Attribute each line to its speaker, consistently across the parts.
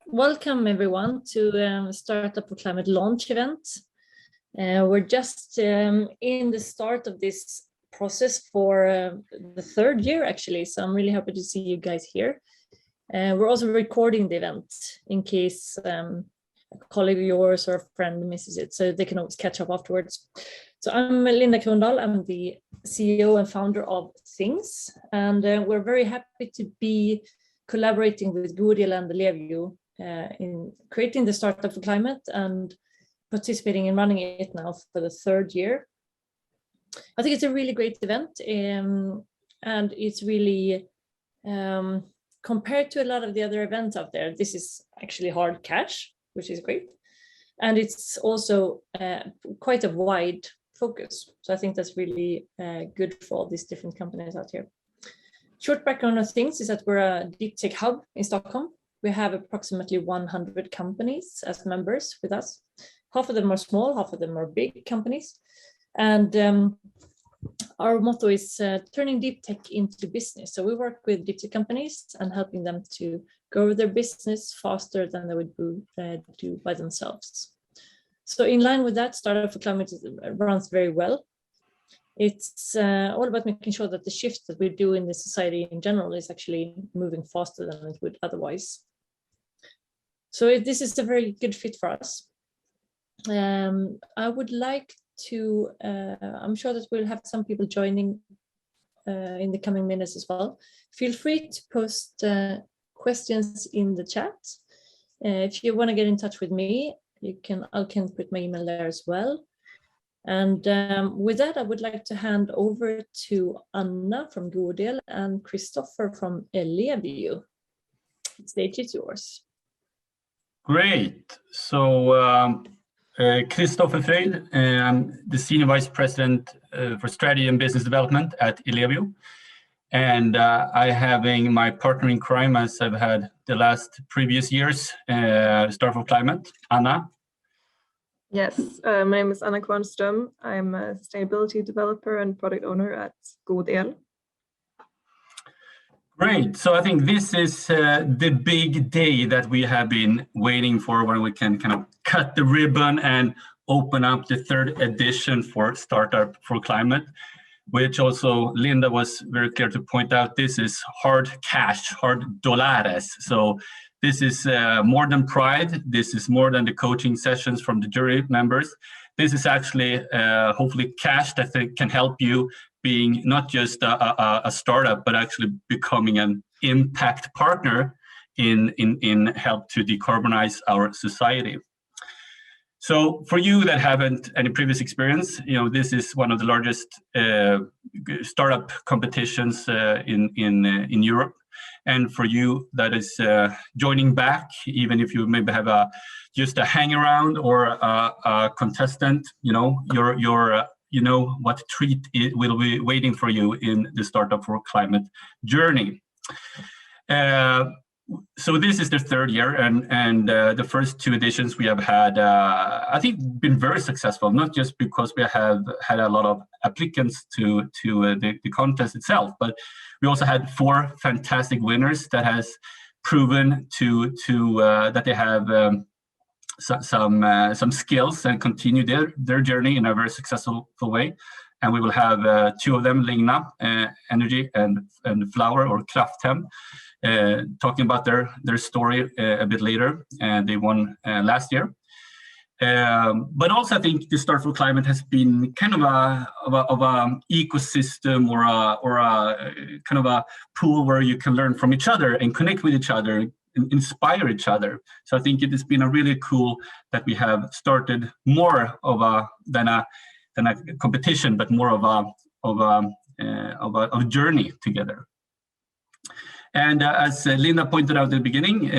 Speaker 1: Welcome everyone to Startup for Climate launch event. We're just in the start of this process for the third year actually, so I'm really happy to see you guys here. We're also recording the event in case a colleague of yours or a friend misses it, so they can always catch up afterwards. So I'm Linda Krondahl, I'm the CEO and founder of Things, and we're very happy to be collaborating with Google and Ellevio in creating the Startup for Climate and participating in running it now for the third year. I think it's a really great event, and it's really, compared to a lot of the other events out there, this is actually hard cash, which is great. And it's also quite a wide focus. So I think that's really good for all these different companies out here. Short background of Things is that we're a deep tech hub in Stockholm. We have approximately 100 companies as members with us. Half of them are small, half of them are big companies. And our motto is turning deep tech into business. So we work with deep tech companies and helping them to grow their business faster than they would do by themselves. So in line with that, Startup for Climate runs very well. It's all about making sure that the shift that we do in the society in general is actually moving faster than it would otherwise. So this is a very good fit for us. I would like to, I'm sure that we'll have some people joining in the coming minutes as well. Feel free to post questions in the chat. If you want to get in touch with me, I can put my email there as well. And with that, I would like to hand over to Anna from Godel and Christopher from Ellevio. The stage is yours.
Speaker 2: Great. So Christopher Freud, I'm the Senior Vice President for Strategy and Business Development at Ellevio. And I having my partner in crime as I've had the last previous years, Startup for Climate, Anna.
Speaker 3: Yes, my name is Anna Kvarnström. I'm a sustainability developer and product owner at Godel.
Speaker 2: Great. So I think this is the big day that we have been waiting for, where we can kind of cut the ribbon and open up the third edition for Startup for Climate, which also Linda was very clear to point out. This is hard cash, hard dólares. So this is more than pride. This is more than the coaching sessions from the jury members. This is actually hopefully cash that can help you being not just a startup, but actually becoming an impact partner in help to decarbonize our society. So for you that haven't any previous experience, this is one of the largest startup competitions in Europe. And for you that is joining back, even if you maybe have just a hang around or a contestant, you know what treat it will be waiting for you in the Startup for Climate journey. So this is the third year, and the first two editions we have had, I think, been very successful. Not just because we have had a lot of applicants to the contest itself, but we also had 4 fantastic winners that has proven that they have some skills and continue their journey in a very successful way. And we will have 2 of them, Ligna Energy and Flower or Kraftem, talking about their story a bit later. And they won last year. But also, I think the Startup for Climate has been kind of a ecosystem or a kind of a pool where you can learn from each other and connect with each other, and inspire each other. So I think it has been a really cool that we have started more of than a competition, but more of a journey together. And as Linda pointed out at the beginning,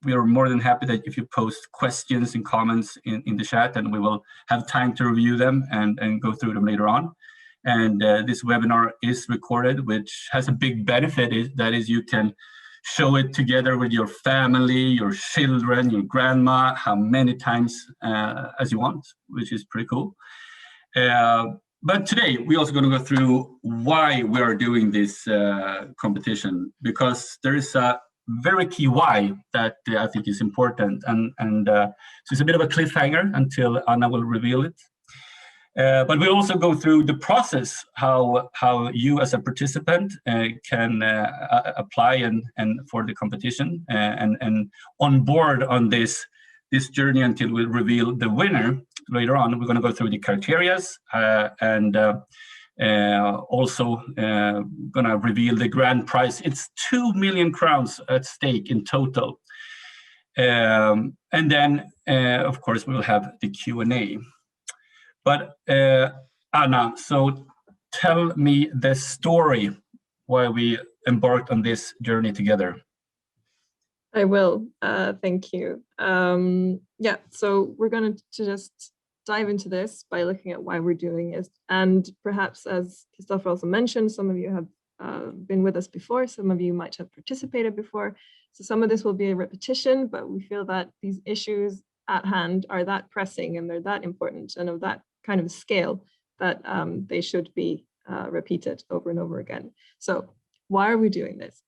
Speaker 2: we are more than happy that if you post questions and comments in the chat, and we will have time to review them and go through them later on. And this webinar is recorded, which has a big benefit, that is you can show it together with your family, your children, your grandma, how many times as you want, which is pretty cool. But today, we're also going to go through why we are doing this competition, because there is a very key why that I think is important. And so it's a bit of a cliffhanger until Anna will reveal it. But we also go through the process, how you as a participant can apply and for the competition and on board on this journey until we reveal the winner later on. We're going to go through the criteria and also going to reveal the grand prize. It's 2 million crowns at stake in total. And then, of course, we'll have the Q&A. But Anna, so tell me the story why we embarked on this journey together.
Speaker 3: I will. Thank you. Yeah, so we're going to just dive into this by looking at why we're doing it. And perhaps, as Christopher also mentioned, some of you have been with us before, some of you might have participated before. So some of this will be a repetition, but we feel that these issues at hand are that pressing and they're that important and of that kind of scale that they should be repeated over and over again. So why are we doing this?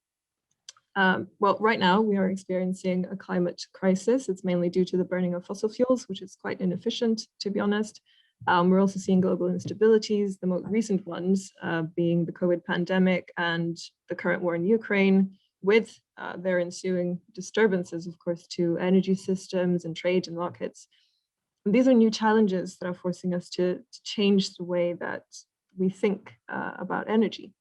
Speaker 3: Well, right now we are experiencing a climate crisis. It's mainly due to the burning of fossil fuels, which is quite inefficient, to be honest. We're also seeing global instabilities, the most recent ones being the COVID pandemic and the current war in Ukraine, with their ensuing disturbances, of course, to energy systems and trade and markets. And these are new challenges that are forcing us to change the way that we think about energy.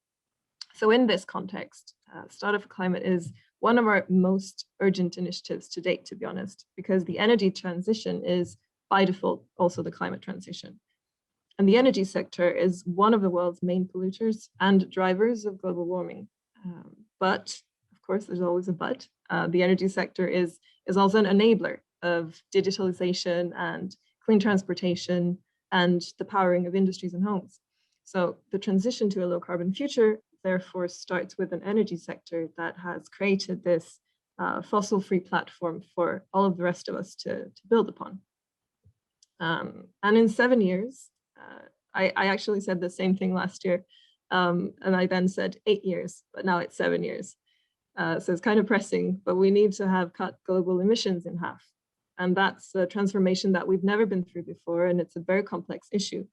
Speaker 3: So in this context, Startup for Climate is one of our most urgent initiatives to date, to be honest, because the energy transition is by default also the climate transition. And the energy sector is one of the world's main polluters and drivers of global warming. But of course, there's always a but. The energy sector is also an enabler of digitalization and clean transportation and the powering of industries and homes. So the transition to a low carbon future therefore starts with an energy sector that has created this fossil-free platform for all of the rest of us to build upon. And in 7 years, I actually said the same thing last year, and I then said 8 years, but now it's 7 years. So it's kind of pressing, but we need to have cut global emissions in half. And that's a transformation that we've never been through before, and it's a very complex issue.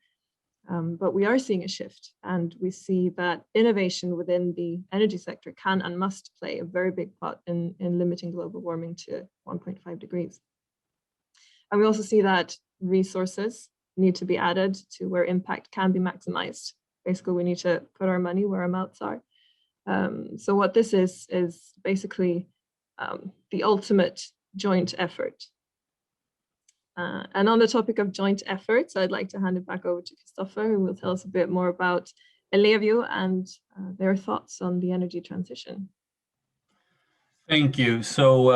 Speaker 3: But we are seeing a shift, and we see that innovation within the energy sector can and must play a very big part in limiting global warming to 1.5 degrees. And we also see that resources need to be added to where impact can be maximized. Basically, we need to put our money where our mouths are. So what this is basically the ultimate joint effort. And on the topic of joint efforts, I'd like to hand it back over to Christopher, who will tell us a bit more about Ellevio and their thoughts on the energy transition.
Speaker 2: Thank you. So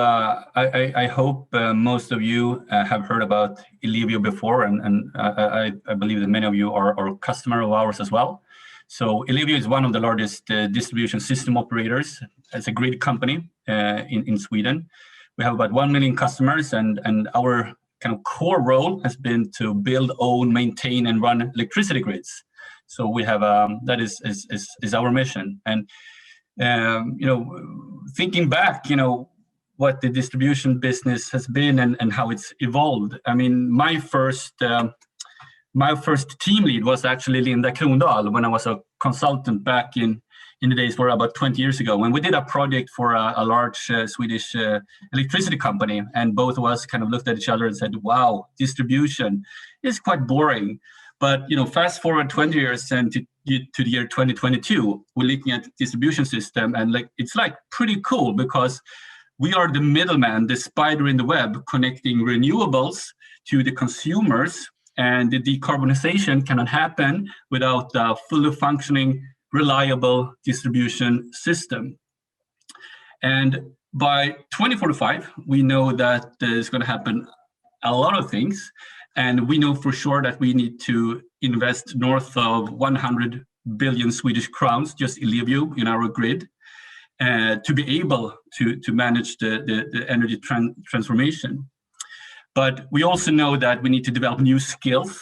Speaker 2: I hope most of you have heard about Ellevio before, and I believe that many of you are customer of ours as well. So Ellevio is one of the largest distribution system operators. It's a great company in Sweden. We have about 1 million customers, and our kind of core role has been to build, own, maintain, and run electricity grids. So we have that is our mission. And thinking back, what the distribution business has been and how it's evolved. I mean, my first team lead was actually Linda Krondahl when I was a consultant back in the days for about 20 years ago, when we did a project for a large Swedish electricity company, and both of us kind of looked at each other and said, wow, distribution is quite boring. But fast forward 20 years and to the year 2022, we're looking at distribution system, and it's pretty cool, because we are the middleman, the spider in the web, connecting renewables to the consumers, and the decarbonization cannot happen without a fully functioning, reliable distribution system. And by 2045, we know that there's going to happen a lot of things. And we know for sure that we need to invest north of 100 billion Swedish crowns, just Ellevio, in our grid, to be able to manage the energy transformation. But we also know that we need to develop new skills.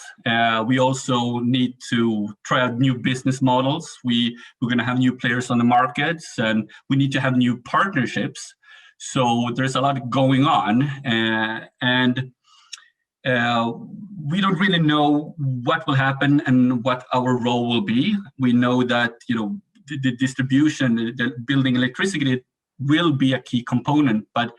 Speaker 2: We also need to try out new business models. We're going to have new players on the markets, and we need to have new partnerships. So there's a lot going on, and we don't really know what will happen and what our role will be. We know that the distribution, the building electricity will be a key component, but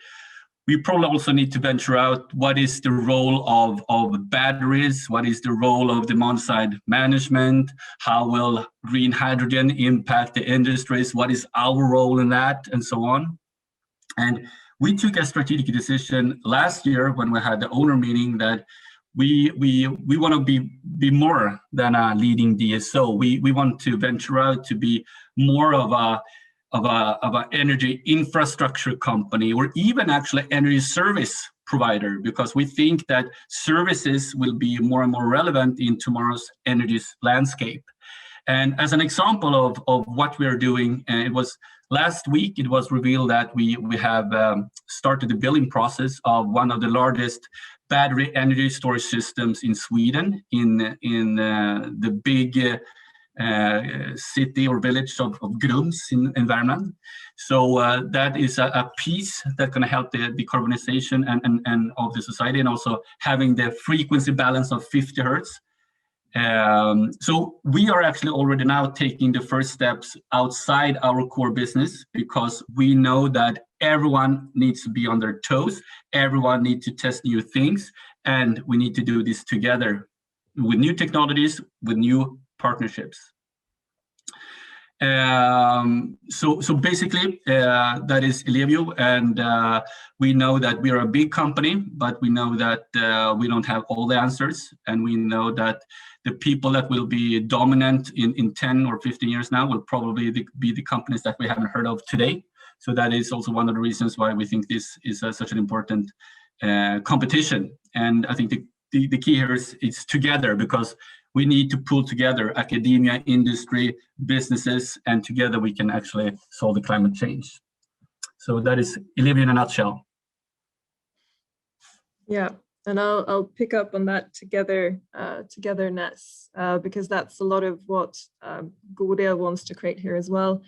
Speaker 2: we probably also need to venture out what is the role of batteries, what is the role of demand side management, how will green hydrogen impact the industries, what is our role in that, and so on. And we took a strategic decision last year when we had the owner meeting that we want to be more than a leading DSO. We want to venture out to be more of an energy infrastructure company, or even actually energy service provider, because we think that services will be more and more relevant in tomorrow's energy landscape. And as an example of what we are doing, it was last week, it was revealed that we have started the billing process of one of the largest battery energy storage systems in Sweden, in the big city or village of Grums in Värmland. So that is a piece that's going to help the decarbonization and of the society, and also having the frequency balance of 50 hertz. So we are actually already now taking the first steps outside our core business, because we know that everyone needs to be on their toes, everyone needs to test new things, and we need to do this together with new technologies, with new partnerships. So basically that is Ellevio, and we know that we are a big company, but we know that we don't have all the answers, and we know that the people that will be dominant in 10 or 15 years now will probably be the companies that we haven't heard of today. So that is also one of the reasons why we think this is such an important competition. And I think the key here is together, because we need to pull together academia, industry, businesses, and together we can actually solve the climate change. So that is Ellevio in a nutshell.
Speaker 3: Yeah, and I'll pick up on that togetherness, because that's a lot of what Godel wants to create here as well.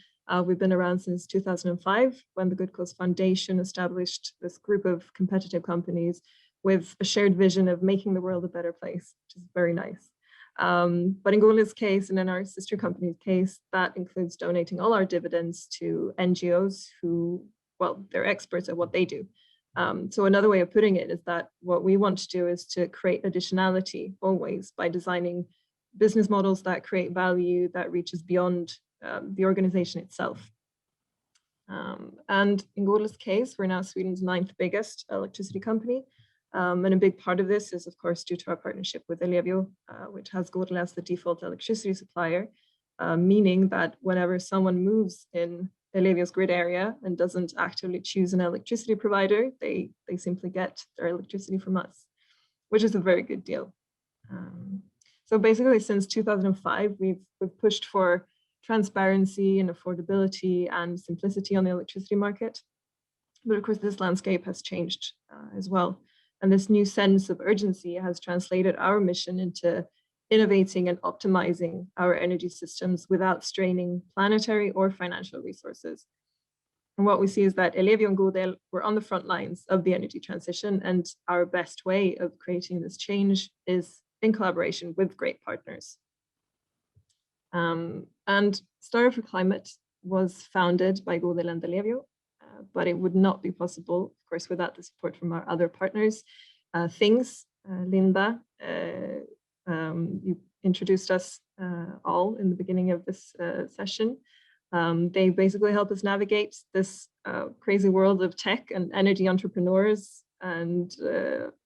Speaker 3: We've been around since 2005, when the Good Cause Foundation established this group of competitive companies with a shared vision of making the world a better place, which is very nice. But in Godel's case, and in our sister company's case, that includes donating all our dividends to NGOs who, well, they're experts at what they do. So another way of putting it is that what we want to do is to create additionality always by designing business models that create value that reaches beyond the organization itself. And in Godel's case, we're now Sweden's 9th biggest electricity company. And a big part of this is, of course, due to our partnership with Ellevio, which has Godel as the default electricity supplier, meaning that whenever someone moves in Ellevio's grid area and doesn't actively choose an electricity provider, they simply get their electricity from us, which is a very good deal. So basically, since 2005, we've pushed for transparency and affordability and simplicity on the electricity market. But of course, this landscape has changed as well. And this new sense of urgency has translated our mission into innovating and optimizing our energy systems without straining planetary or financial resources. And what we see is that Ellevio and Godel were on the front lines of the energy transition, and our best way of creating this change is in collaboration with great partners. And Startup for Climate was founded by Godel and Ellevio, but it would not be possible, of course, without the support from our other partners. Things, Linda, you introduced us all in the beginning of this session. They basically help us navigate this crazy world of tech and energy entrepreneurs, and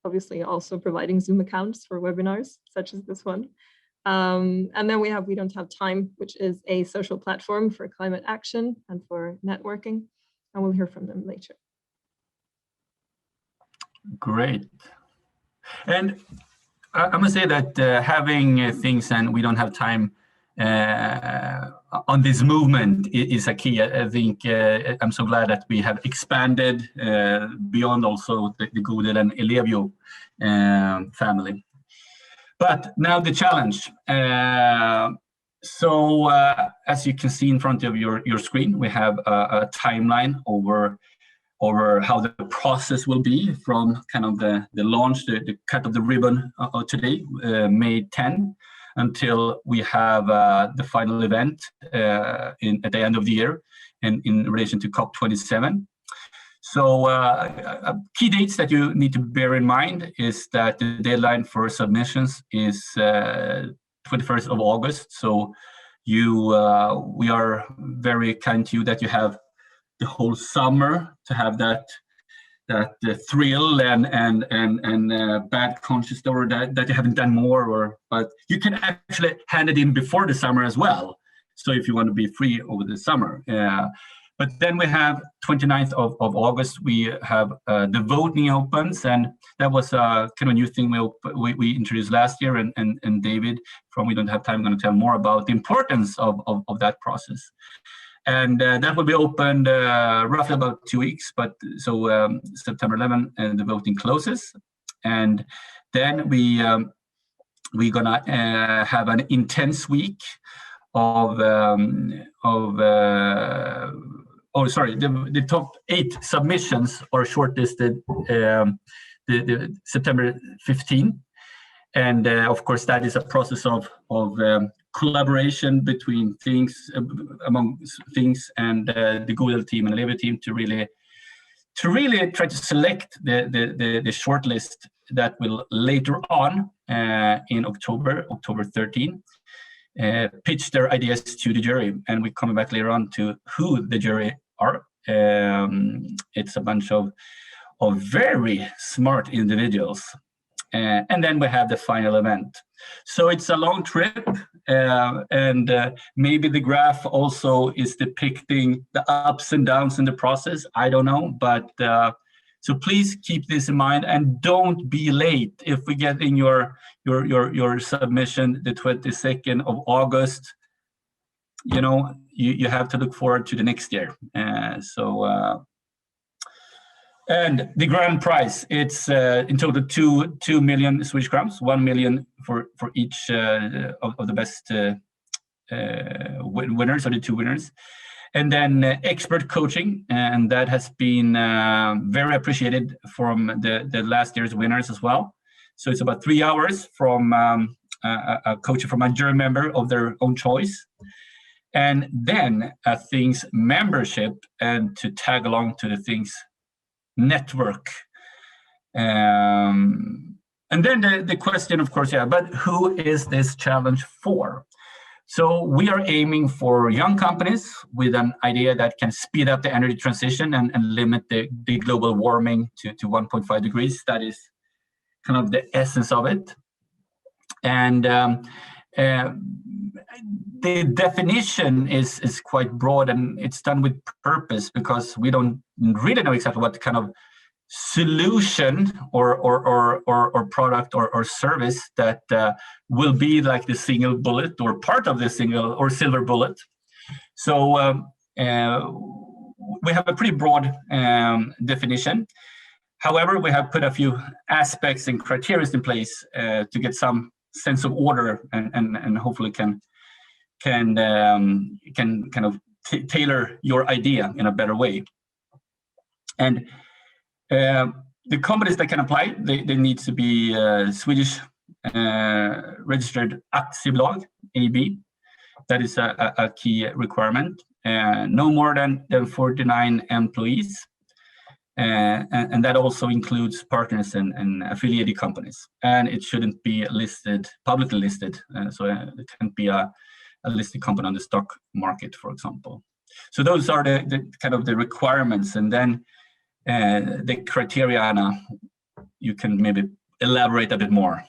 Speaker 3: obviously also providing Zoom accounts for webinars such as this one. And then we have We Don't Have Time, which is a social platform for climate action and for networking. And we'll hear from them later.
Speaker 2: Great. And I must say that having things and We Don't Have Time on this movement is a key. I think I'm so glad that we have expanded beyond also the Godel and Ellevio family. But now the challenge. So as you can see in front of your screen, we have a timeline over over how the process will be from kind of the launch, the cut of the ribbon today, May 10, until we have the final event at the end of the year in relation to COP27. So key dates that you need to bear in mind is that the deadline for submissions is 21st of August. So we are very kind to you that you have the whole summer to have that thrill and bad conscience or that you haven't done more, but you can actually hand it in before the summer as well. So if you want to be free over the summer. But then we have 29th of August, we have the voting opens, and that was a kind of new thing we introduced last year, and David from We Don't Have Time going to tell more about the importance of that process. And that will be opened roughly about 2 weeks, but so September 11, and the voting closes. And then we're gonna have an intense week of the top 8 submissions are shortlisted the September 15. And of course, that is a process of collaboration between among things, and the Google team and Levi team to really try to select the shortlist that will later on in October 13, pitch their ideas to the jury. And we're coming back later on to who the jury are. It's a bunch of very smart individuals. And then we have the final event. So it's a long trip, and maybe the graph also is depicting the ups and downs in the process. I don't know, but so please keep this in mind and don't be late. If we get in your submission the 22nd of August, you have to look forward to the next year. And the grand prize, it's in total 2 million Swedish crowns, 1 million for each of the best winners, or the 2 winners. And then expert coaching, and that has been very appreciated from the last year's winners as well. So it's about 3 hours from a coach from a jury member of their own choice. And then a Things membership, and to tag along to the Things network. And then the question, of course, but who is this challenge for? So we are aiming for young companies with an idea that can speed up the energy transition and limit the global warming to 1.5 degrees. That is kind of the essence of it. And the definition is quite broad, and it's done with purpose, because we don't really know exactly what kind of solution or product or service that will be like the single bullet or part of the single or silver bullet. So we have a pretty broad definition. However, we have put a few aspects and criteria in place to get some sense of order, and hopefully can kind of tailor your idea in a better way. And the companies that can apply, they need to be Swedish registered aktiebolag, AB. That is a key requirement. No more than 49 employees. And that also includes partners and affiliated companies. And it shouldn't be publicly listed. So it can't be a listed company on the stock market, for example. So those are the kind of the requirements. And then the criteria, Anna, you can maybe elaborate a bit more.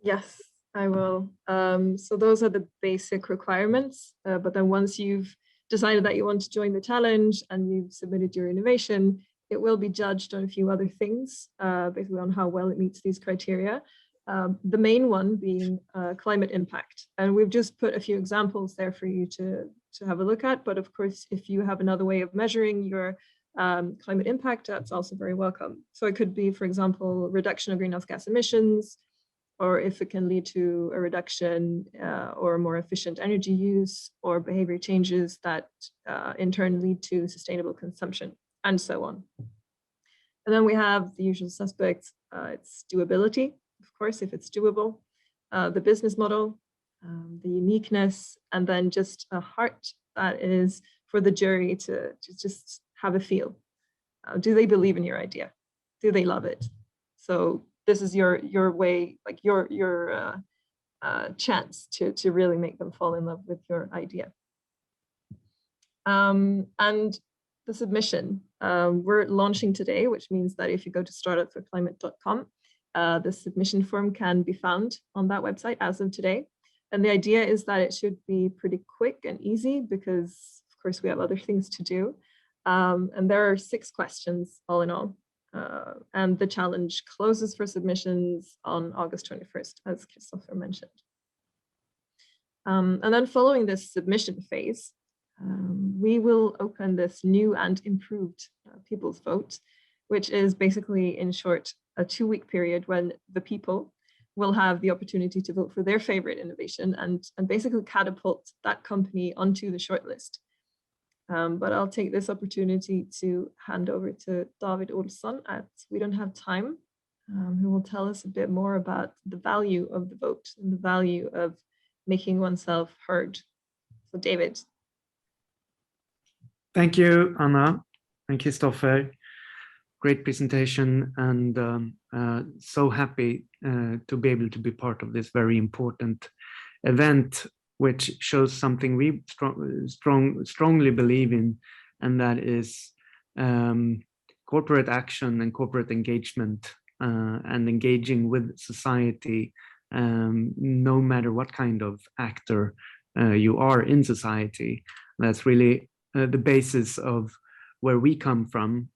Speaker 3: Yes, I will. So those are the basic requirements. But then once you've decided that you want to join the challenge and you've submitted your innovation, it will be judged on a few other things, basically on how well it meets these criteria. The main one being climate impact. And we've just put a few examples there for you to have a look at. But of course, if you have another way of measuring your climate impact, that's also very welcome. So it could be, for example, reduction of greenhouse gas emissions, or if it can lead to a reduction or more efficient energy use, or behavior changes that in turn lead to sustainable consumption, and so on. And then we have the usual suspects. It's doability, of course, if it's doable, the business model, the uniqueness, and then just a heart that is for the jury to just have a feel. Do they believe in your idea? Do they love it? So this is your way, like your chance to really make them fall in love with your idea. And the submission, we're launching today, which means that if you go to startupforclimate.com, the submission form can be found on that website as of today. And the idea is that it should be pretty quick and easy because, of course, we have other things to do. And there are 6 questions all in all. And the challenge closes for submissions on August 21st, as Christopher mentioned. And then following this submission phase, we will open this new and improved people's vote, which is basically, in short, a 2-week period when the people will have the opportunity to vote for their favorite innovation and basically catapult that company onto the shortlist. But I'll take this opportunity to hand over to David Olsson at We Don't Have Time, who will tell us a bit more about the value of the vote and the value of making oneself heard. So David.
Speaker 4: Thank you, Anna and Christopher. Great presentation, and so happy to be able to be part of this very important event, which shows something we strongly believe in, and that is corporate action and corporate engagement and engaging with society, no matter what kind of actor you are in society. That's really the basis of where we come from.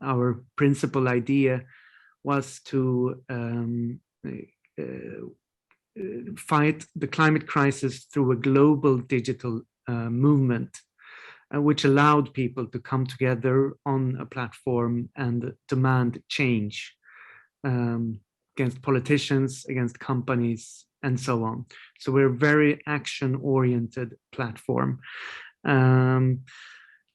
Speaker 4: Our principal idea was to fight the climate crisis through a global digital movement, which allowed people to come together on a platform and demand change against politicians, against companies, and so on. So we're a very action-oriented platform.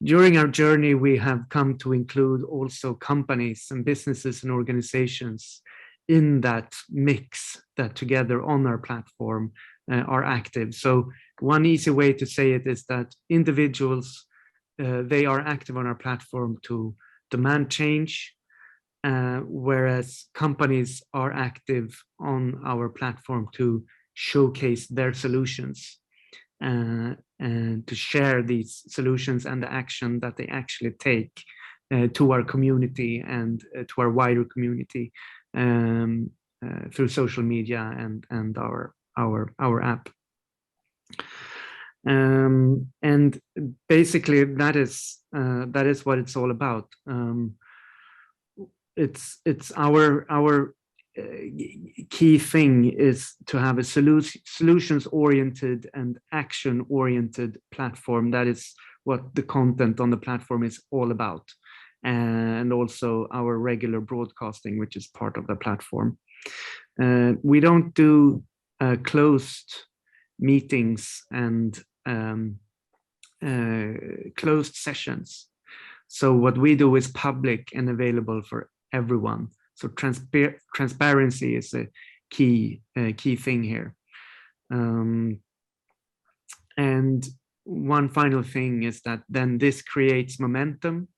Speaker 4: During our journey, we have come to include also companies and businesses and organizations in that mix that together on our platform are active. So one easy way to say it is that individuals, they are active on our platform to demand change, whereas companies are active on our platform to showcase their solutions and to share these solutions and the action that they actually take to our community and to our wider community through social media and our app. And basically that is what it's all about. It's our key thing is to have a solutions-oriented and action-oriented platform. That is what the content on the platform is all about, and also our regular broadcasting, which is part of the platform. We don't do closed meetings and closed sessions. So what we do is public and available for everyone. So transparency is a key thing here. And one final thing is that then this creates momentum.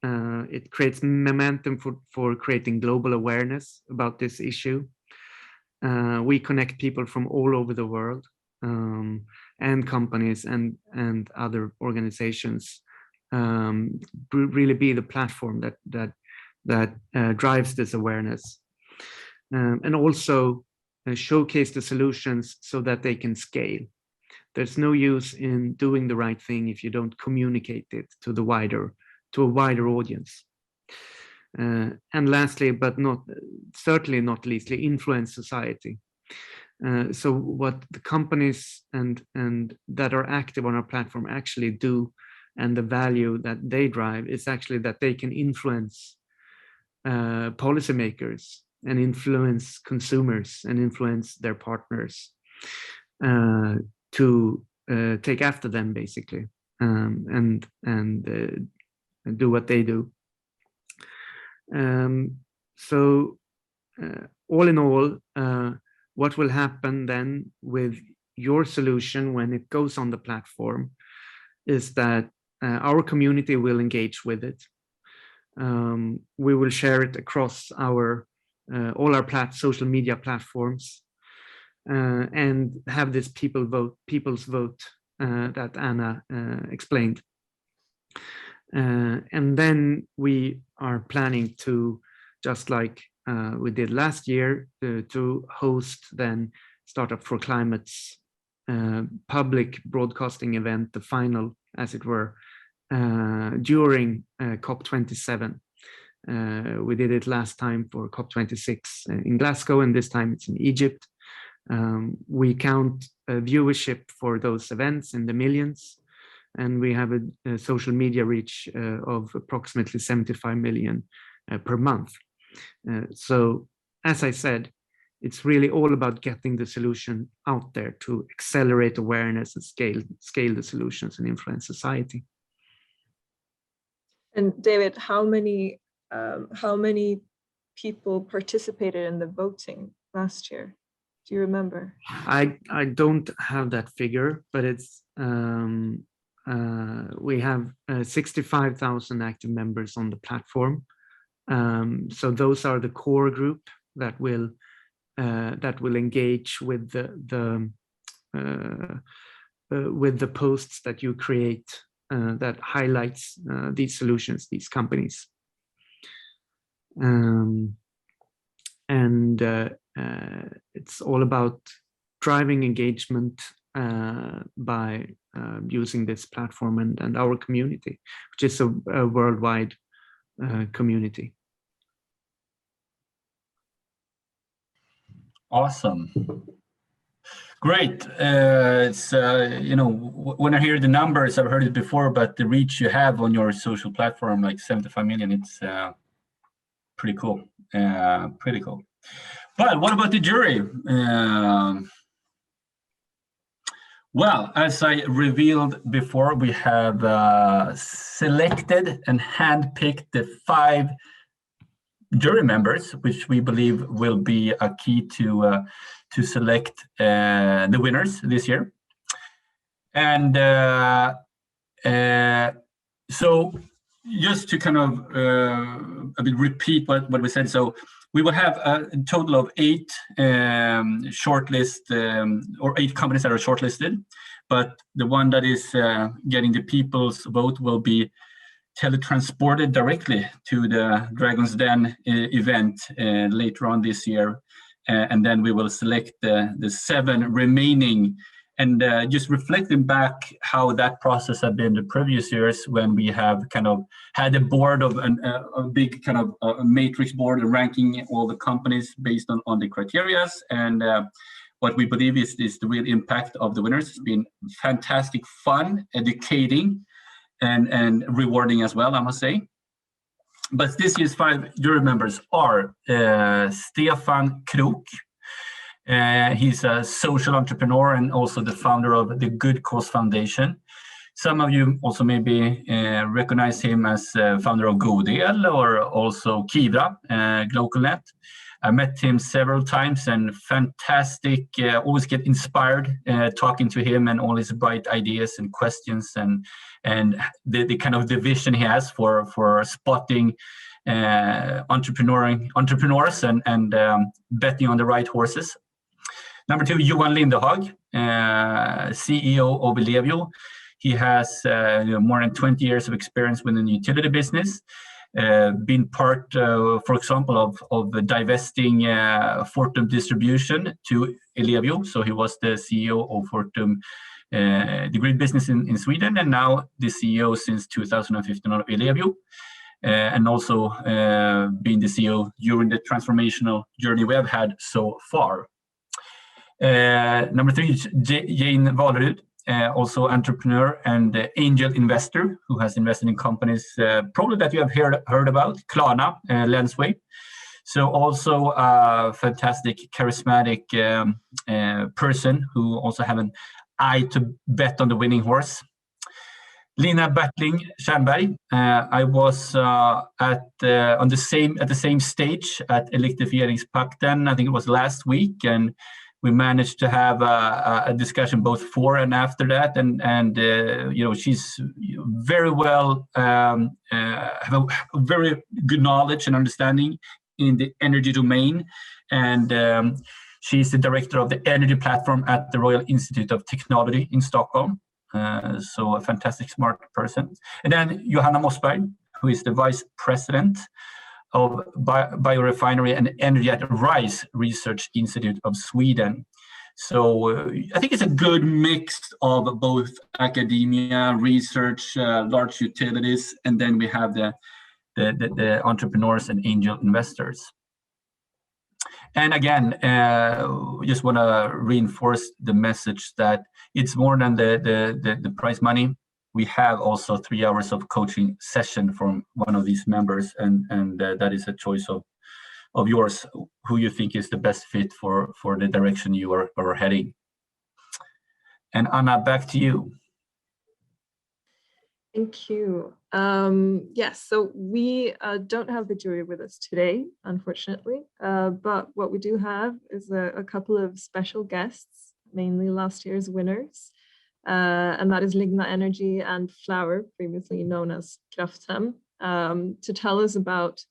Speaker 4: It creates momentum for creating global awareness about this issue. We connect people from all over the world, and companies and other organizations, really be the platform that drives this awareness, and also showcase the solutions so that they can scale. There's no use in doing the right thing if you don't communicate it to a wider audience. And lastly, but certainly not leastly, influence society. So what the companies and that are active on our platform actually do, and the value that they drive, is actually that they can influence policymakers and influence consumers and influence their partners to take after them, basically, and do what they do. So all in all, what will happen then with your solution when it goes on the platform is that our community will engage with it. We will share it across our all our social media platforms and have this people's vote that Anna explained. And then we are planning to, just like we did last year, to host then Startup for Climate's public broadcasting event, the final, as it were, during COP27. We did it last time for COP26 in Glasgow, and this time it's in Egypt. We count viewership for those events in the millions, and we have a social media reach of approximately 75 million per month. So, as I said, it's really all about getting the solution out there to accelerate awareness and scale the solutions and influence society.
Speaker 3: And David, how many people participated in the voting last year? Do you remember?
Speaker 4: I don't have that figure, but it's we have 65,000 active members on the platform. So those are the core group that will engage with the posts that you create that highlights these solutions, these companies. It's all about driving engagement by using this platform and our community, which is a worldwide community.
Speaker 2: Awesome. Great. It's when I hear the numbers, I've heard it before, but the reach you have on your social platform, like 75 million, it's pretty cool. Pretty cool. But what about the jury? Well, as I revealed before, we have selected and handpicked the 5 jury members, which we believe will be a key to select the winners this year. And so just to kind of a bit repeat what we said. So we will have a total of 8 shortlist or 8 companies that are shortlisted, but the one that is getting the people's vote will be teletransported directly to the Dragon's Den event later on this year, and then we will select the 7 remaining. And just reflecting back how that process had been the previous years, when we have kind of had a board of a big kind of a matrix board ranking all the companies based on the criteria. And what we believe is the real impact of the winners. It's been fantastic fun, educating, and rewarding as well, I must say. But this year's 5 jury members are Stefan Krok. He's a social entrepreneur and also the founder of the Good Cause Foundation. Some of you also maybe recognize him as founder of Godel or also Kivra, GlocalNet. I met him several times, and fantastic, always get inspired talking to him and all his bright ideas and questions and the kind of the vision he has for spotting entrepreneurs and betting on the right horses. Number 2, Johan Lindehag, CEO of Ellevio. He has more than 20 years of experience within the utility business, been part, for example, of divesting Fortum Distribution to Ellevio. So he was the CEO of Fortum, the grid business in Sweden, and now the CEO since 2015 of Ellevio, and also being the CEO during the transformational journey we have had so far. Number 3 is Jane Valerud, also entrepreneur and angel investor who has invested in companies probably that you have heard about, Klarna, Lensway. So also a fantastic, charismatic person who also have an eye to bet on the winning horse. Lina Bertling Tjernberg. I was at the same stage at Elektrifieringspakten. I think it was last week, and we managed to have a discussion both before and after that. And you know, she's very well have a very good knowledge and understanding in the energy domain, and she's the director of the energy platform at the Royal Institute of Technology in Stockholm. So a fantastic, smart person. And then Johanna Mossberg, who is the vice president of biorefinery and energy at RISE Research Institute of Sweden. So I think it's a good mix of both academia, research, large utilities, and then we have the entrepreneurs and angel investors. And again, just want to reinforce the message that it's more than the prize money. We have also 3 hours of coaching session from one of these members, and that is a choice of yours, who you think is the best fit for the direction you are heading. And Anna, back to you.
Speaker 3: Thank you. Yes, so we don't have the jury with us today, unfortunately, but what we do have is a couple of special guests, mainly last year's winners, and that is Ligna Energy and Flower, previously known as Kraftem, to tell us about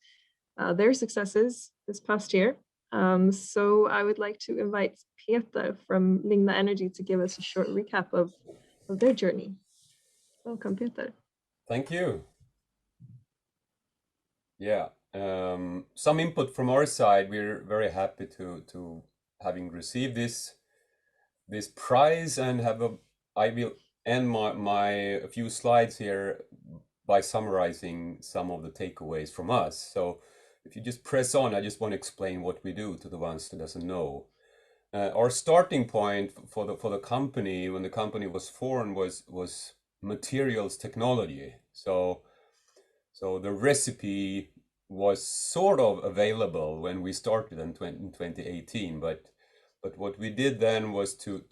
Speaker 3: their successes this past year. So I would like to invite Peter from Ligna Energy to give us a short recap of their journey. Welcome, Peter.
Speaker 5: Thank you. Yeah, some input from our side. We're very happy to having received this prize, and I will end my a few slides here by summarizing some of the takeaways from us. So if you just press on, I just want to explain what we do to the ones that doesn't know. Our starting point for the company, when the company was formed, was materials technology. So the recipe was sort of available when we started in 2018, but what we did then was to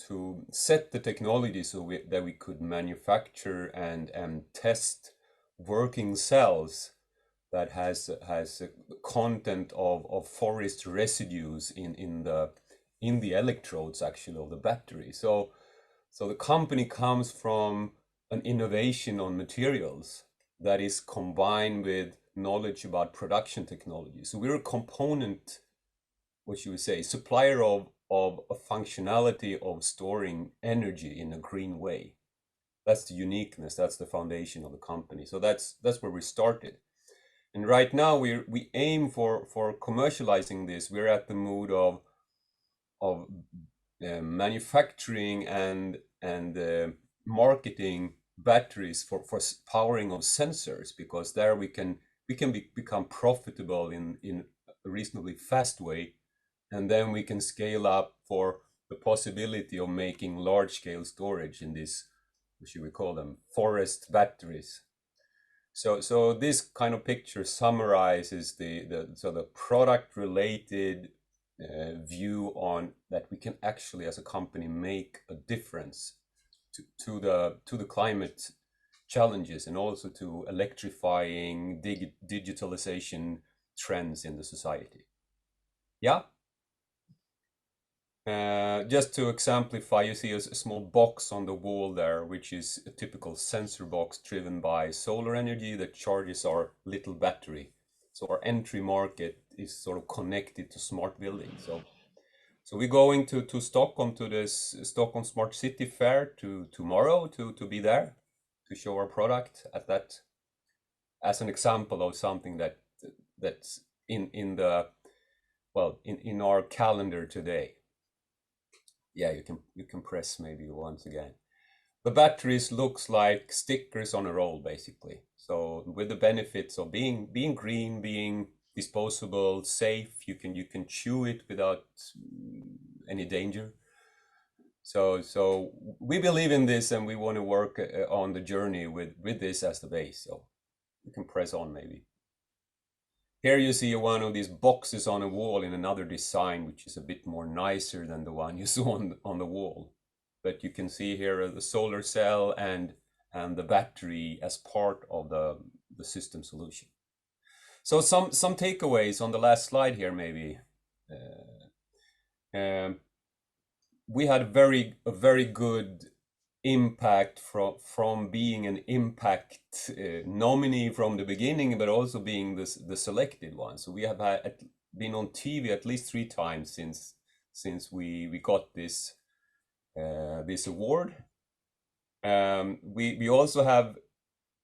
Speaker 5: set the technology so that we could manufacture and test working cells that has content of forest residues in the electrodes, actually, of the battery. So the company comes from an innovation on materials that is combined with knowledge about production technology. So we're a component, what you would say, supplier of a functionality of storing energy in a green way. That's the uniqueness, that's the foundation of the company. So that's where we started. And right now we aim for commercializing this. We're at the mood of manufacturing and marketing batteries for powering of sensors, because there we can become profitable in a reasonably fast way, and then we can scale up for the possibility of making large scale storage in this, what should we call them, forest batteries. So this kind of picture summarizes the product related view on that we can actually as a company make a difference to the climate challenges, and also to electrifying digitalization trends in the society. Yeah. Just to exemplify, you see a small box on the wall there, which is a typical sensor box driven by solar energy that charges our little battery. So our entry market is sort of connected to smart buildings. So we're going to Stockholm, to this Stockholm Smart City Fair tomorrow to be there, to show our product at that, as an example of something that's in our calendar today. Yeah, you can press maybe once again. The batteries looks like stickers on a roll, basically. So with the benefits of being green, being disposable, safe, you can chew it without any danger. So we believe in this, and we want to work on the journey with this as the base. So you can press on maybe. Here you see one of these boxes on a wall in another design, which is a bit more nicer than the one you saw on the wall. But you can see here the solar cell and and the battery as part of the system solution. So some takeaways on the last slide here, maybe. We had a very good impact from being an impact nominee from the beginning, but also being the selected one. So we have been on TV at least 3 times since we got this award. We also have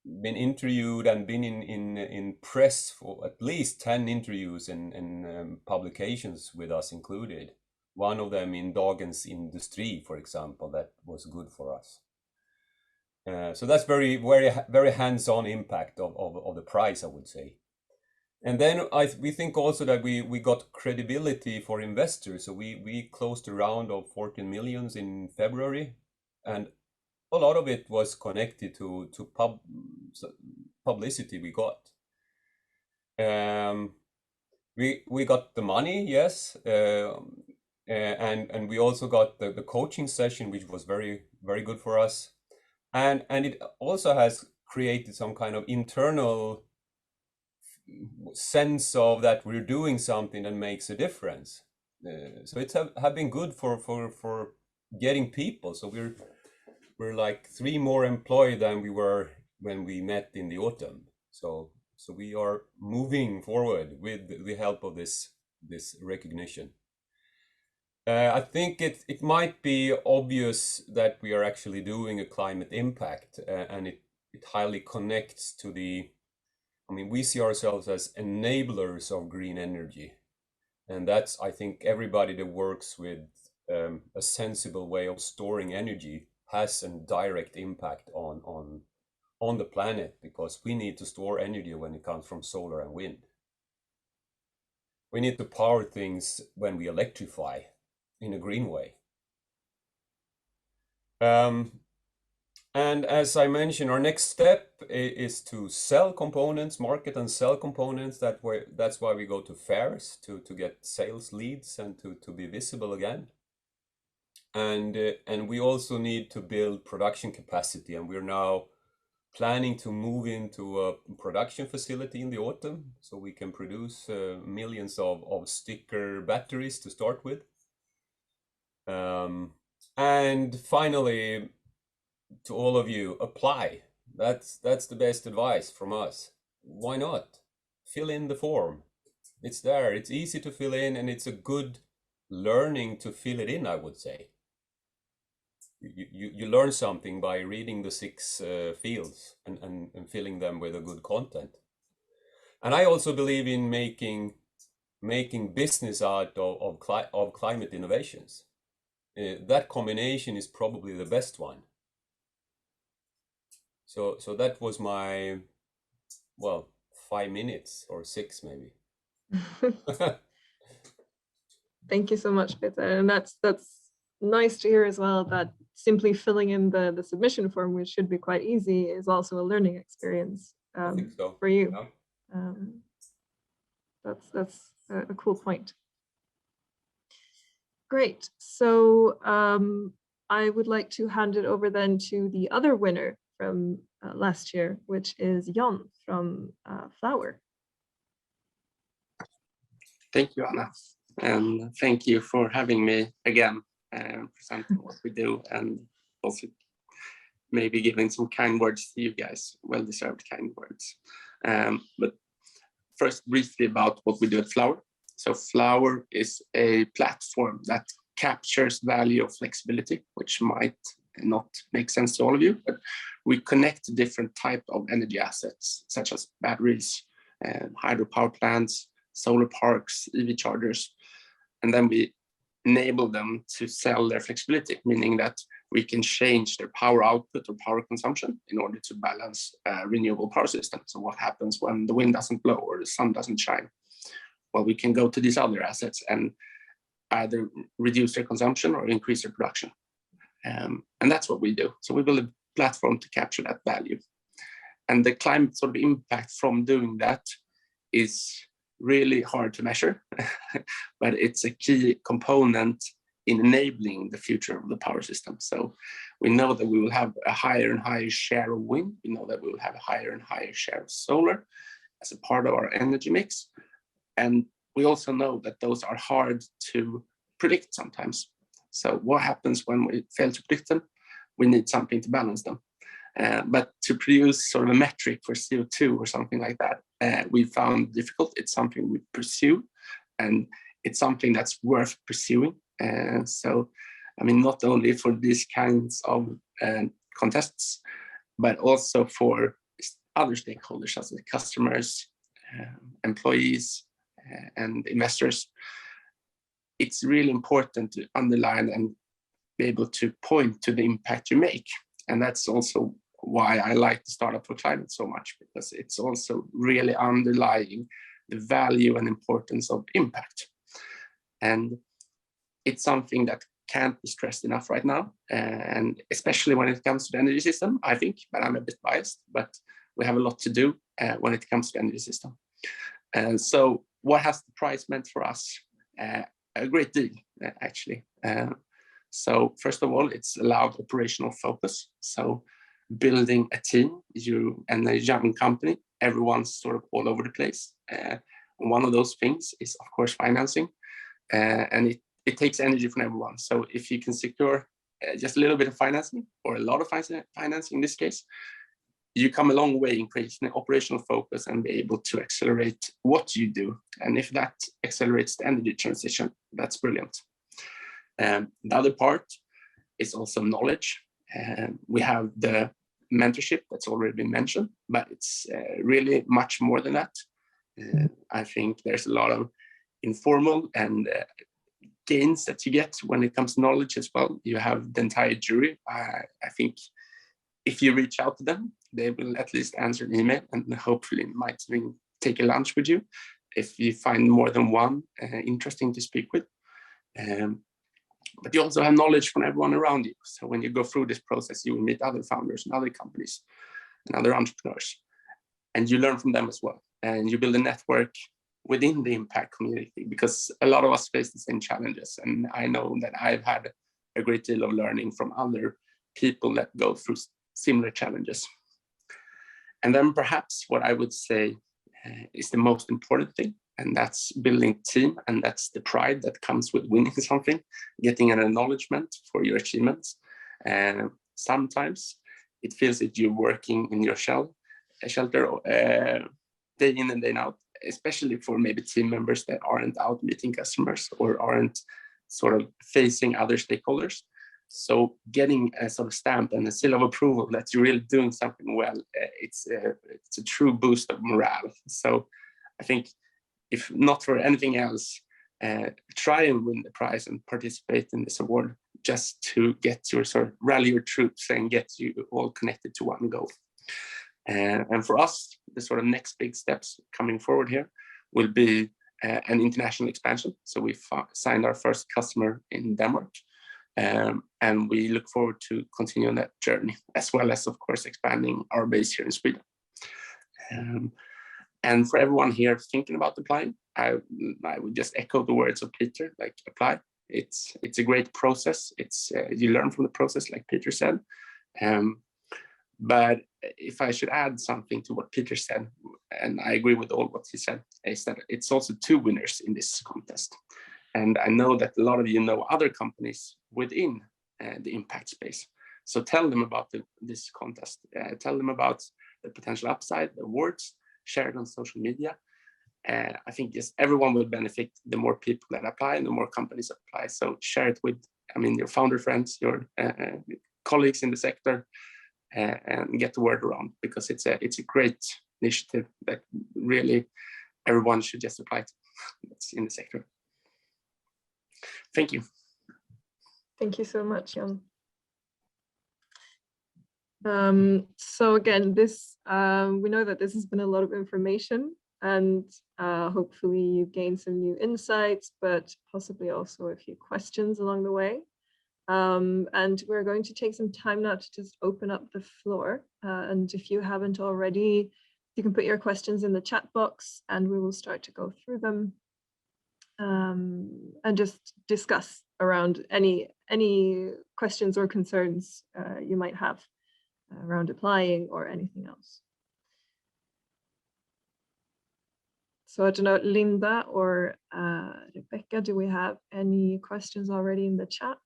Speaker 5: been interviewed and been in press for at least 10 interviews and publications with us included. One of them in Dagens Industri, for example, that was good for us. So that's very hands-on impact of the prize, I would say. And then we think also that we got credibility for investors. So we closed a round of 14 million in February, and a lot of it was connected to publicity we got. We got the money, yes, and we also got the coaching session, which was very good for us, and it also has created some kind of internal sense of that we're doing something that makes a difference. So it's have been good for getting people. So we're like 3 more employed than we were when we met in the autumn. So we are moving forward with the help of this recognition. I think it might be obvious that we are actually doing a climate impact, and it highly connects to we see ourselves as enablers of green energy. And that's, I think, everybody that works with a sensible way of storing energy has a direct impact on the planet, because we need to store energy when it comes from solar and wind. We need to power things when we electrify in a green way. And as I mentioned, our next step is to sell components, market and sell components. That's why we go to fairs, to get sales leads and to be visible again. And we also need to build production capacity, and we're now planning to move into a production facility in the autumn, so we can produce millions of sticker batteries to start with. And finally, to all of you, apply. That's the best advice from us. Why not? Fill in the form. It's there. It's easy to fill in, and it's a good learning to fill it in, I would say. You learn something by reading the 6 fields and filling them with a good content. And I also believe in making business out of climate innovations. That combination is probably the best one. So that was my 5 minutes or 6 maybe.
Speaker 3: Thank you so much, Peter. And that's nice to hear as well, that simply filling in the submission form, which should be quite easy, is also a learning experience
Speaker 5: I think so.
Speaker 3: for you.
Speaker 5: Yeah.
Speaker 3: That's a cool point. Great. So I would like to hand it over then to the other winner from last year, which is Jan from Flower.
Speaker 6: Thank you, Anna. And thank you for having me again, presenting what we do, and also maybe giving some kind words to you guys, well-deserved kind words. But first, briefly about what we do at Flower. So Flower is a platform that captures value of flexibility, which might not make sense to all of you, but we connect different types of energy assets, such as batteries, hydropower plants, solar parks, EV chargers, and then we enable them to sell their flexibility, meaning that we can change their power output or power consumption in order to balance a renewable power system. So what happens when the wind doesn't blow or the sun doesn't shine? Well, we can go to these other assets and either reduce their consumption or increase their production. And that's what we do. So we build a platform to capture that value. And the climate sort of impact from doing that is really hard to measure, but it's a key component in enabling the future of the power system. So we know that we will have a higher and higher share of wind. We know that we will have a higher and higher share of solar as a part of our energy mix. And we also know that those are hard to predict sometimes. So what happens when we fail to predict them? We need something to balance them. But to produce sort of a metric for CO2 or something like that, we found difficult. It's something we pursue, and it's something that's worth pursuing. So, I mean, not only for these kinds of contests, but also for other stakeholders, such as customers, employees, and investors. It's really important to underline and be able to point to the impact you make. And that's also why I like the Startup for Climate so much, because it's also really underlying the value and importance of impact. And it's something that can't be stressed enough right now, and especially when it comes to the energy system, I think, but I'm a bit biased, but we have a lot to do when it comes to the energy system. And so what has the prize meant for us? A great deal, actually. So first of all, it's allowed operational focus. So building a team, and a young company, everyone's sort of all over the place. One of those things is, of course, financing. And it takes energy from everyone. So if you can secure just a little bit of financing, or a lot of financing in this case, you come a long way in creating an operational focus and be able to accelerate what you do. And if that accelerates the energy transition, that's brilliant. The other part is also knowledge. We have the mentorship that's already been mentioned, but it's really much more than that. I think there's a lot of informal and gains that you get when it comes to knowledge as well. You have the entire jury. I think if you reach out to them, they will at least answer an email and hopefully might even take a lunch with you if you find more than one interesting to speak with. But you also have knowledge from everyone around you. So when you go through this process, you will meet other founders and other companies and other entrepreneurs, and you learn from them as well. And you build a network within the impact community, because a lot of us face the same challenges. And I know that I've had a great deal of learning from other people that go through similar challenges. And then perhaps what I would say is the most important thing, and that's building team, and that's the pride that comes with winning something, getting an acknowledgement for your achievements. Sometimes it feels that you're working in your shelter day in and day out, especially for maybe team members that aren't out meeting customers or aren't sort of facing other stakeholders. So getting a sort of stamp and a seal of approval that you're really doing something well, it's a true boost of morale. So I think, if not for anything else, try and win the prize and participate in this award, just to get your sort of rally your troops and get you all connected to one goal. And for us, the sort of next big steps coming forward here will be an international expansion. So we've signed our first customer in Denmark. And we look forward to continuing that journey, as well as, of course, expanding our base here in Sweden. And for everyone here thinking about applying, I would just echo the words of Peter, like, apply. It's a great process. It's you learn from the process, like Peter said. But if I should add something to what Peter said, and I agree with all what he said, is that it's also two winners in this contest. And I know that a lot of you know other companies within the impact space. So tell them about this contest. Tell them about the potential upside, the awards, share it on social media. I think yes, everyone will benefit the more people that apply and the more companies apply. So share it with, your founder friends, your colleagues in the sector, and get the word around, because it's a great initiative that really everyone should just apply to that's in the sector. Thank you.
Speaker 3: Thank you so much, Jan. So again, this we know that this has been a lot of information, and hopefully you gained some new insights, but possibly also a few questions along the way. And we're going to take some time now to just open up the floor. And if you haven't already, you can put your questions in the chat box and we will start to go through them. and just discuss around any questions or concerns you might have around applying or anything else. So I don't know, Linda or Rebecca, do we have any questions already in the chat?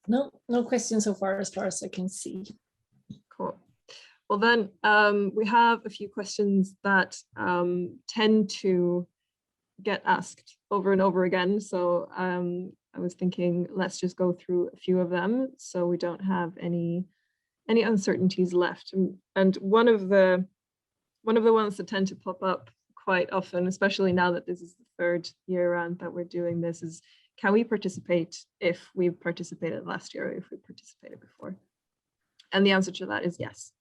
Speaker 1: No, no questions so far as I can see.
Speaker 3: Cool. Well then, we have a few questions that tend to get asked over and over again. So I was thinking, let's just go through a few of them so we don't have any uncertainties left. And one of the ones that tend to pop up quite often, especially now that this is the third year round that we're doing this, is can we participate if we participated last year or if we participated before? And the answer to that is yes.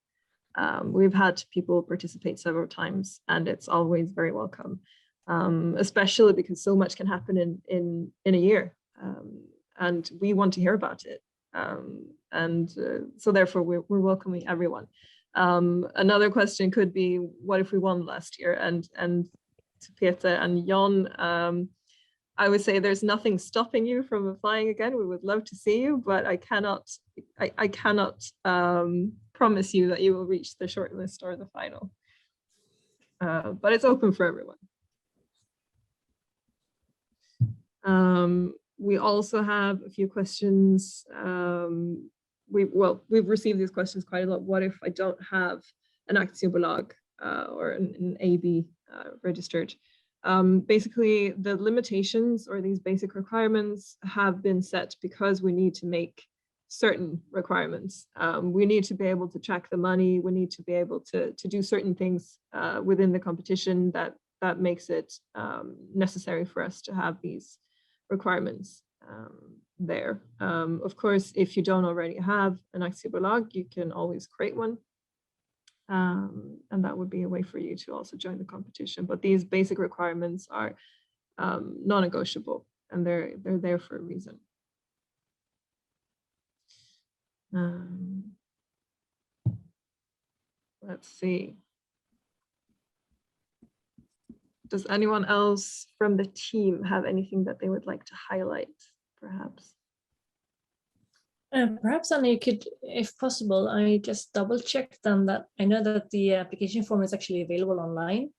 Speaker 3: We've had people participate several times and it's always very welcome, especially because so much can happen in a year, and we want to hear about it. So therefore we're welcoming everyone. Another question could be, what if we won last year? And to Peter and Jon, I would say there's nothing stopping you from applying again. We would love to see you, but I cannot promise you that you will reach the shortlist or the final. But it's open for everyone. We also have a few questions. We've received these questions quite a lot. What if I don't have an aktiebolag or an AB registered? Basically, the limitations or these basic requirements have been set because we need to make certain requirements. We need to be able to track the money. We need to be able to do certain things within the competition that makes it necessary for us to have these requirements there. Of course, if you don't already have an aktiebolag, you can always create one. And that would be a way for you to also join the competition. But these basic requirements are non-negotiable, and they're there for a reason. Let's see. Does anyone else from the team have anything that they would like to highlight, perhaps?
Speaker 1: Perhaps, Anna, you could, if possible, I just double check then that I know that the application form is actually available online.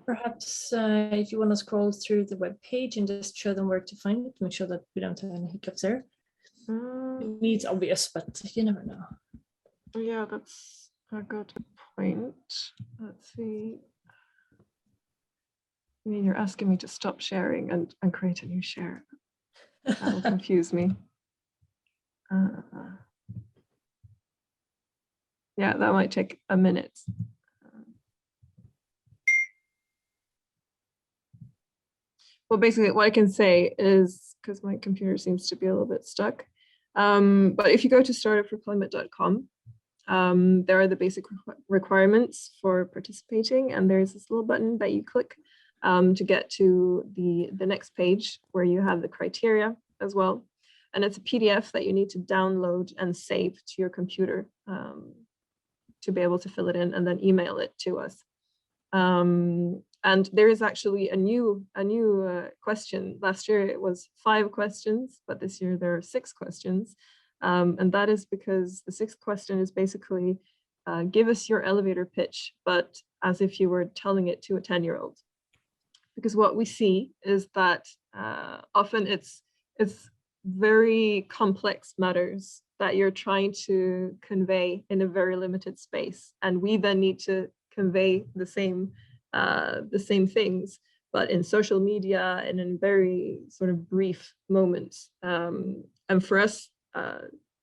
Speaker 1: Perhaps if you want to scroll through the web page and just show them where to find it, make sure that we don't have any hiccups there. It's obvious, but you never know.
Speaker 3: Yeah, that's a good point. Let's see. I mean, you're asking me to stop sharing and create a new share. That will confuse me. Yeah, that might take a minute. Well, basically what I can say is, because my computer seems to be a little bit stuck, but if you go to startupforclimate.com, there are the basic requirements for participating, and there's this little button that you click to get to the next page where you have the criteria as well. And it's a PDF that you need to download and save to your computer to be able to fill it in and then email it to us. And there is actually a new question. Last year it was 5 questions, but this year there are 6 questions. And that is because the 6th question is basically, give us your elevator pitch, but as if you were telling it to a 10-year-old. Because what we see is that often it's very complex matters that you're trying to convey in a very limited space, and we then need to convey the same things, but in social media and in very sort of brief moments. And for us,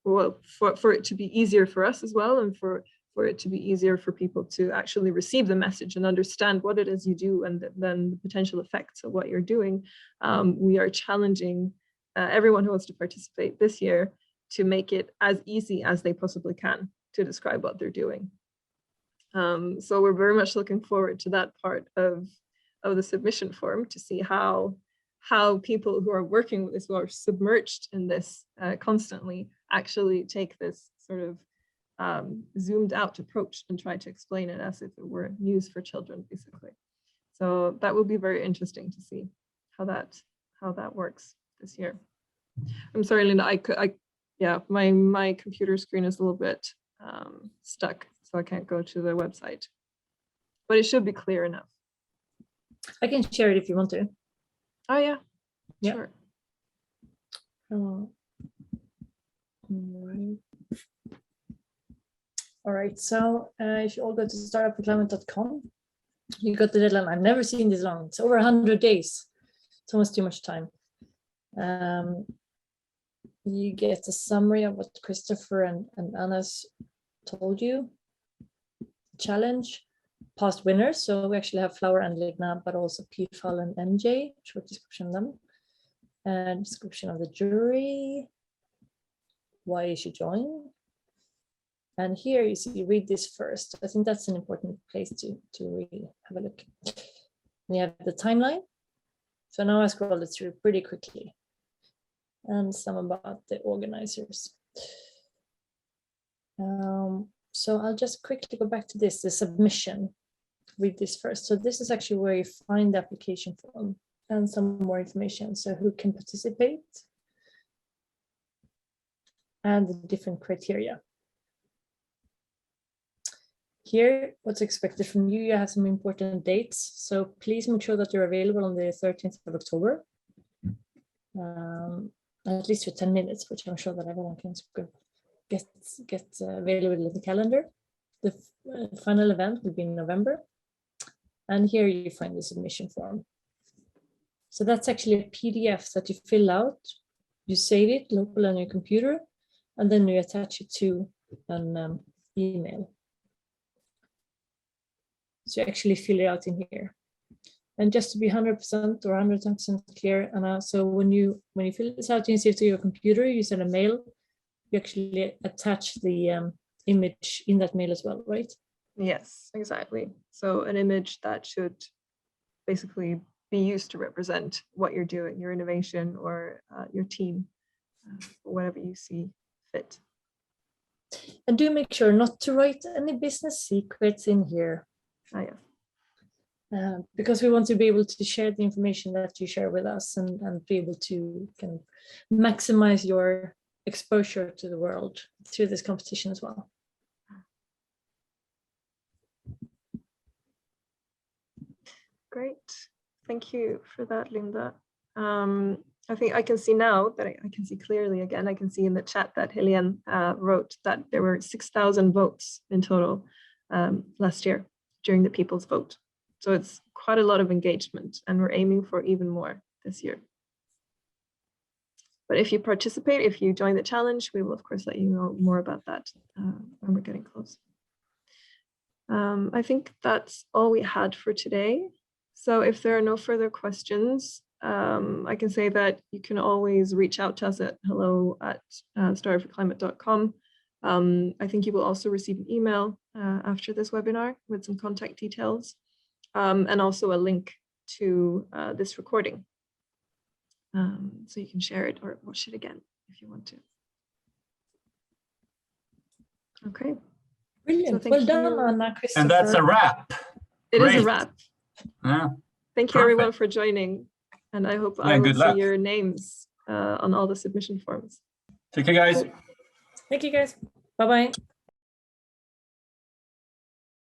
Speaker 3: well, for it to be easier for us as well, and for it to be easier for people to actually receive the message and understand what it is you do and then the potential effects of what you're doing, we are challenging everyone who wants to participate this year to make it as easy as they possibly can to describe what they're doing. So we're very much looking forward to that part of the submission form, to see how people who are working with this, who are submerged in this constantly, actually take this sort of zoomed out approach and tried to explain it as if it were news for children, basically. So that will be very interesting to see how that works this year. I'm sorry, Linda, yeah, my computer screen is a little bit stuck, so I can't go to the website, but it should be clear enough.
Speaker 1: I can share it if you want to.
Speaker 3: Oh yeah,
Speaker 1: Yeah.
Speaker 3: Sure.
Speaker 1: All right, so if you all go to startupforclimate.com, you got the deadline. I've never seen this long. It's over 100 days. It's almost too much time. You get a summary of what Christopher and Anna's told you. Challenge, past winners. So we actually have Flower and Ligna, but also PFAL and MJ, short description of them. And description of the jury, why you should join. And here you see, read this first. I think that's an important place to really have a look. We have the timeline. So now I scroll it through pretty quickly. And some about the organizers. So I'll just quickly go back to this, the submission. Read this first. So this is actually where you find the application form and some more information. So who can participate and the different criteria. Here, what's expected from you, you have some important dates. So please make sure that you're available on the 13th of October. At least for 10 minutes, which I'm sure that everyone can get available in the calendar. The final event will be in November. And here you find the submission form. So that's actually a PDF that you fill out, you save it local on your computer, and then you attach it to an email. So you actually fill it out in here. And just to be 100% or 110% clear, and so when you fill this out and you save to your computer, you send a mail, you actually attach the image in that mail as well, right?
Speaker 3: Yes, exactly. So an image that should basically be used to represent what you're doing, your innovation or your team, whatever you see fit.
Speaker 1: And do make sure not to write any business secrets in here.
Speaker 3: Ah, yeah.
Speaker 1: Because we want to be able to share the information that you share with us and be able to kind of maximize your exposure to the world through this competition as well.
Speaker 3: Great. Thank you for that, Linda. I think I can see now that I can see clearly again, I can see in the chat that Helene wrote that there were 6,000 votes in total last year during the People's Vote. So it's quite a lot of engagement and we're aiming for even more this year. But if you participate, if you join the challenge, we will of course let you know more about that when we're getting close. I think that's all we had for today. So if there are no further questions, I can say that you can always reach out to us at hello@startupforclimate.com. I think you will also receive an email after this webinar with some contact details and also a link to this recording. So you can share it or watch it again if you want to. Okay.
Speaker 1: Brilliant.
Speaker 3: So
Speaker 1: well done, Anna, Christopher.
Speaker 2: And that's a wrap.
Speaker 3: It
Speaker 2: Great.
Speaker 3: is a wrap.
Speaker 2: Yeah.
Speaker 3: Thank you everyone for joining. And I hope I will see your names on all the submission forms.
Speaker 2: Take care, guys.
Speaker 1: Thank you, guys. Bye-bye.